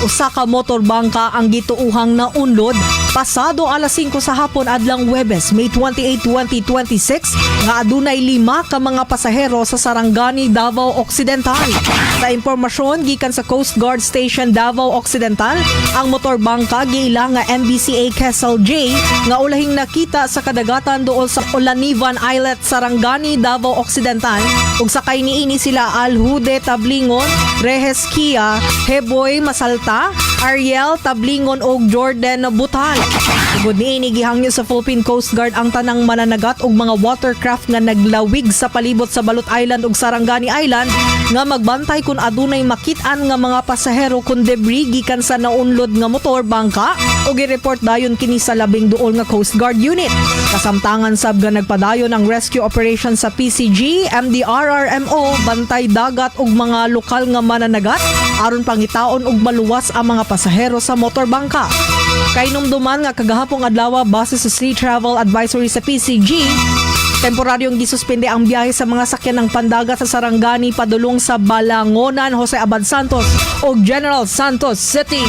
usa ka motorbanka ang gituohang naunlod pasado alas 5 sa hapon adlaw'ng Huwebes, May 28, 2026 nga adunay 5 ka mga pasahero sa Sarangani, Davao Occidental. Sa impormasyon gikan sa Coast Guard Station Davao Occidental, ang motorbangka giila nga MBCA Kessel J nga ulahing nakita sa kadagatan duol sa Olanivan Islet, Sarangani, Davao Occidental ug sakay niini sila Alhude Tablingon, Rehes Kia, Heboy Masalta, Ariel Tablingon ug Jordan Butal. Tugod niini gihangyo sa Philippine Coast Guard ang tanang mananagat ug mga watercraft nga naglawig sa palibot sa Balot Island ug Sarangani Island nga magbantay kung adunay makit-an nga mga pasahero kun debris gikan sa naunlod nga motorbangka ug i-report dayon kini sa labing duol nga Coast Guard unit. Kasamtangan sab nga nagpadayon ang rescue operation sa PCG, MDRRMO, bantay dagat ug mga lokal nga mananagat aron pangitaon ug maluwas ang mga pasahero sa motorbangka. Kainumduman nga kagahapong adlaw base sa Sea Travel Advisory sa PCG, temporaryong gisuspende ang biyahe sa mga sakyan ng pandagat sa Sarangani padulong sa Balangonan, Jose Abad Santos o General Santos City.